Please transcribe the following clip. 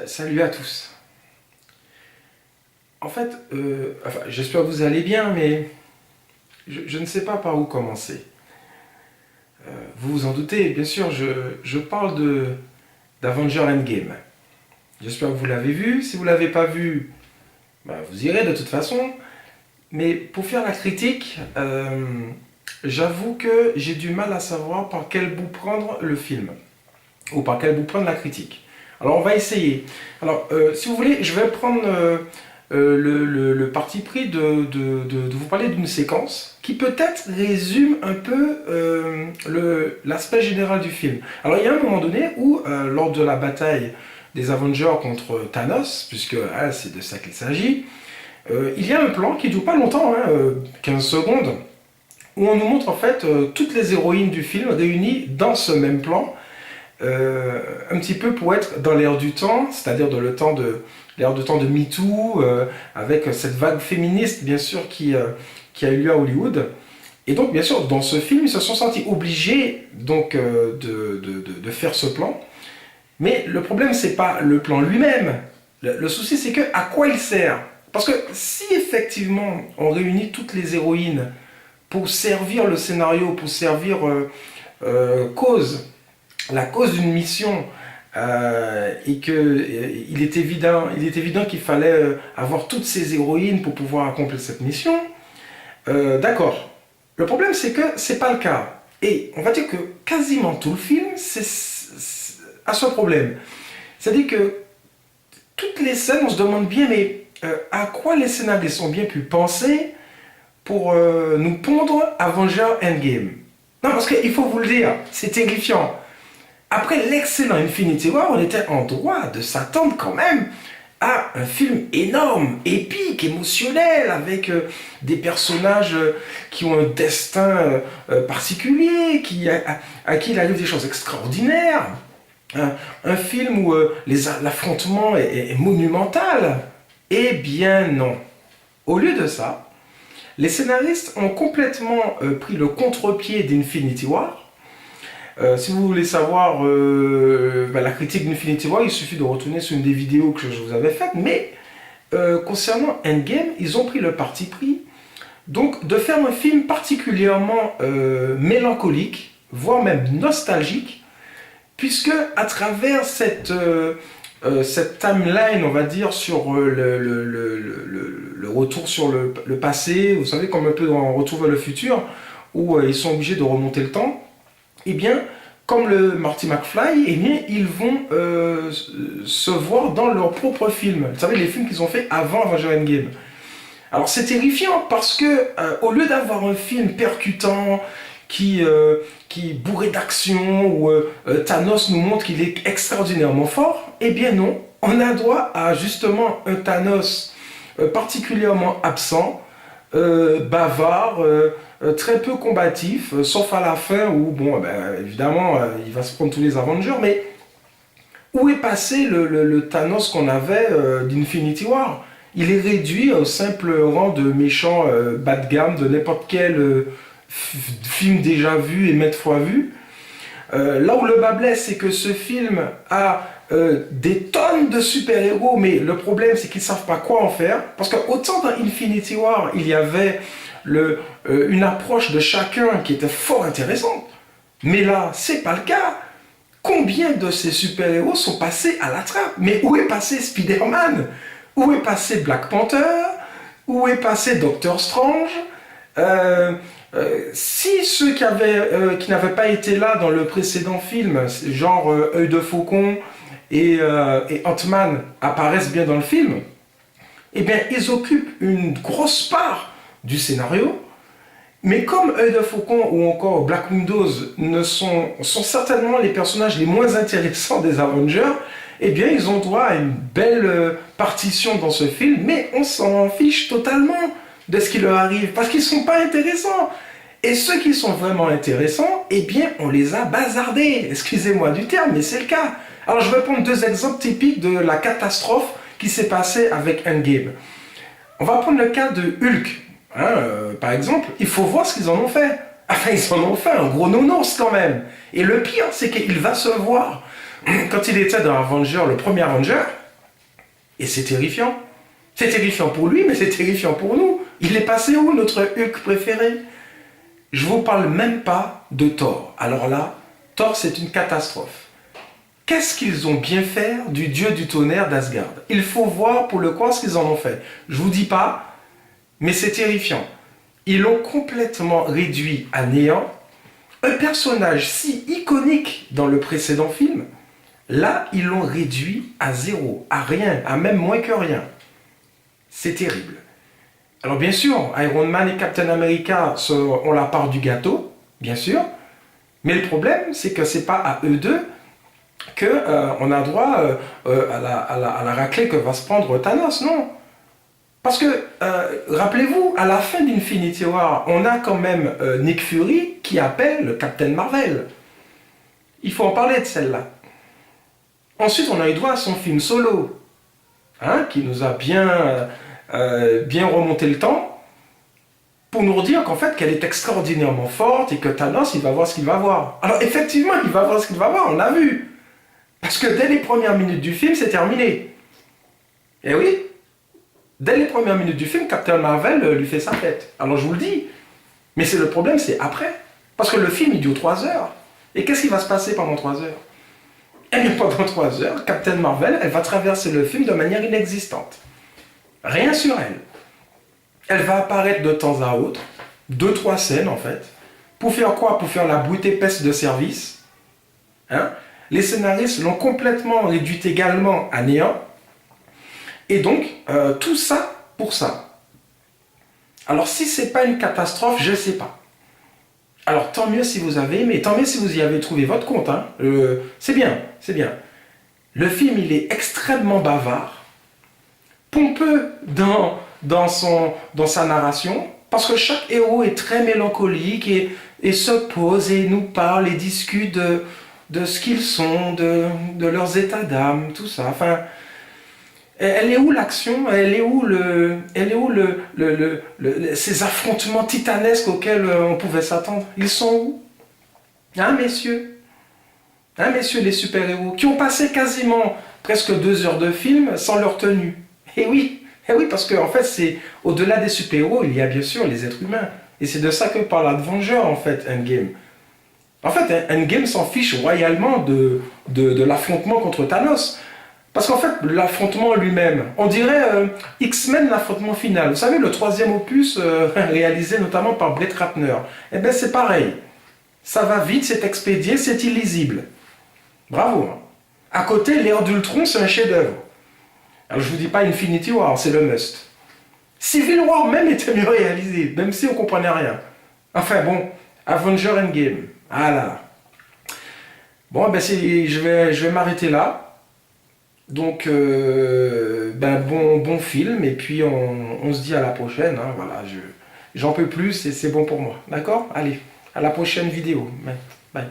Salut à tous. En fait, j'espère que vous allez bien, mais je ne sais pas par où commencer. Vous vous en doutez, bien sûr, je parle d'Avenger Endgame. J'espère que vous l'avez vu. Si vous ne l'avez pas vu, bah, vous irez de toute façon. Mais pour faire la critique, j'avoue que j'ai du mal à savoir par quel bout prendre le film, ou par quel bout prendre la critique. Alors on va essayer. Alors si vous voulez, je vais prendre le parti pris de vous parler d'une séquence qui peut-être résume un peu l'aspect général du film. Alors il y a un moment donné où, lors de la bataille des Avengers contre Thanos, puisque c'est de ça qu'il s'agit, il y a un plan qui ne dure pas longtemps, 15 secondes, où on nous montre en fait toutes les héroïnes du film réunies dans ce même plan, un petit peu pour être dans l'air du temps, c'est-à-dire dans l'air de temps de MeToo, avec cette vague féministe bien sûr qui a eu lieu à Hollywood. Et donc bien sûr dans ce film ils se sont sentis obligés donc de faire ce plan. Mais le problème c'est pas le plan lui-même. Le souci c'est que à quoi il sert? Parce que si effectivement on réunit toutes les héroïnes pour servir le scénario, pour servir la cause d'une mission, et qu'il est évident qu'il fallait avoir toutes ces héroïnes pour pouvoir accomplir cette mission, d'accord. Le problème c'est que c'est pas le cas. Et on va dire que quasiment tout le film a ce problème. C'est-à-dire que toutes les scènes, on se demande bien, mais à quoi les scénaristes ont bien pu penser pour nous pondre Avenger Endgame? Non, parce qu'il faut vous le dire, c'est terrifiant. Après l'excellent Infinity War, on était en droit de s'attendre quand même à un film énorme, épique, émotionnel, avec des personnages qui ont un destin particulier, à qui il arrive des choses extraordinaires. Un film où l'affrontement est monumental. Eh bien non. Au lieu de ça, les scénaristes ont complètement pris le contre-pied d'Infinity War. Si vous voulez savoir la critique d'Infinity War, il suffit de retourner sur une des vidéos que je vous avais faites. Mais concernant Endgame, ils ont pris le parti pris donc, de faire un film particulièrement mélancolique, voire même nostalgique, puisque à travers cette timeline, on va dire, sur le retour sur le passé, vous savez, comme un peu dans Retour vers le futur, où ils sont obligés de remonter le temps, eh bien, comme le Marty McFly, eh bien, ils vont se voir dans leur propre film. Vous savez, les films qu'ils ont fait avant Avengers Endgame. Alors c'est terrifiant parce que au lieu d'avoir un film percutant qui bourré d'action, où Thanos nous montre qu'il est extraordinairement fort, eh bien non, on a droit à justement un Thanos particulièrement absent, bavard, très peu combatif, sauf à la fin où, bon, évidemment, il va se prendre tous les Avengers, mais où est passé le Thanos qu'on avait d'Infinity War? Il est réduit au simple rang de méchant bas de gamme de n'importe quel film déjà vu et maintes fois vu. Là où le bas blesse, c'est que ce film a des tonnes de super-héros, mais le problème c'est qu'ils ne savent pas quoi en faire. Parce que autant dans Infinity War, il y avait une approche de chacun qui était fort intéressante, mais là, c'est pas le cas. Combien de ces super-héros sont passés à la trappe? Mais où est passé Spider-Man? Où est passé Black Panther? Où est passé Doctor Strange? Si ceux qui n'avaient pas été là dans le précédent film, genre Œil de Faucon et Ant-Man, apparaissent bien dans le film, eh bien ils occupent une grosse part du scénario. Mais comme Œil de Faucon ou encore Black Widow sont certainement les personnages les moins intéressants des Avengers, eh bien ils ont droit à une belle partition dans ce film, mais on s'en fiche totalement de ce qui leur arrive, parce qu'ils ne sont pas intéressants. Et ceux qui sont vraiment intéressants, eh bien on les a bazardés, excusez-moi du terme, mais c'est le cas. Alors je vais prendre deux exemples typiques de la catastrophe qui s'est passée avec Endgame. On va prendre le cas de Hulk. Par exemple, il faut voir ce qu'ils en ont fait. Enfin, ils en ont fait un gros nounours quand même. Et le pire, c'est qu'il va se voir quand il était dans Avenger, le premier Avenger, et c'est terrifiant. C'est terrifiant pour lui, mais c'est terrifiant pour nous. Il est passé où, notre Hulk préféré? Je vous parle même pas de Thor. Alors là, Thor, c'est une catastrophe. Qu'est-ce qu'ils ont bien fait du dieu du tonnerre d'Asgard? Il faut voir pour le croire ce qu'ils en ont fait. Je vous dis pas, mais c'est terrifiant. Ils l'ont complètement réduit à néant. Un personnage si iconique dans le précédent film, là, ils l'ont réduit à zéro, à rien, à même moins que rien. C'est terrible. Alors bien sûr, Iron Man et Captain America ont la part du gâteau, bien sûr. Mais le problème, c'est que c'est pas à eux deux qu'on a droit à la raclée que va se prendre Thanos, non. Parce que, rappelez-vous, à la fin d'Infinity War, on a quand même Nick Fury qui appelle le Captain Marvel. Il faut en parler de celle-là. Ensuite, on a eu droit à son film solo, hein, qui nous a bien remonté le temps, pour nous dire qu'en fait, qu'elle est extraordinairement forte et que Thanos, il va voir ce qu'il va voir. Alors, effectivement, il va voir ce qu'il va voir, on l'a vu. Parce que dès les premières minutes du film, c'est terminé. Et oui, dès les premières minutes du film, Captain Marvel lui fait sa fête. Alors, je vous le dis. Mais c'est le problème, c'est après. Parce que le film, il dure 3 heures. Et qu'est-ce qui va se passer pendant 3 heures? Et bien, pendant 3 heures, Captain Marvel, elle va traverser le film de manière inexistante. Rien sur elle. Elle va apparaître de temps à autre, 2-3 scènes en fait. Pour faire quoi? Pour faire la brute épaisse de service. Hein? Les scénaristes l'ont complètement réduite également à néant. Et donc, tout ça pour ça. Alors, si c'est pas une catastrophe, je ne sais pas. Alors, tant mieux si vous avez aimé, tant mieux si vous y avez trouvé votre compte. Hein. C'est bien, c'est bien. Le film, il est extrêmement bavard, pompeux dans sa narration, parce que chaque héros est très mélancolique et se pose et nous parle et discute de ce qu'ils sont, de leurs états d'âme, tout ça. Enfin, elle est où l'action? Elle est où ces affrontements titanesques auxquels on pouvait s'attendre? Ils sont où? Hein, messieurs? Hein, messieurs les super-héros, qui ont passé quasiment presque 2 heures de film sans leur tenue. Eh oui, parce qu'en fait, c'est au-delà des super-héros, il y a bien sûr les êtres humains. Et c'est de ça que parle Avenger, en fait, Endgame. En fait, Endgame s'en fiche royalement de l'affrontement contre Thanos. Parce qu'en fait, l'affrontement lui-même, on dirait X-Men, l'affrontement final. Vous savez, le 3e opus, réalisé notamment par Blake Ratner. Eh bien, c'est pareil. Ça va vite, c'est expédié, c'est illisible. Bravo. Hein. À côté, l'ère d'Ultron, c'est un chef-d'œuvre. Alors, je ne vous dis pas Infinity War, c'est le must. Civil War même était mieux réalisé, même si on ne comprenait rien. Enfin bon, Avenger Endgame. Ah là là. Bon, ben je vais m'arrêter là. Donc, bon film, et puis on se dit à la prochaine. Hein, voilà, j'en peux plus et c'est bon pour moi. D'accord? Allez, à la prochaine vidéo. Bye.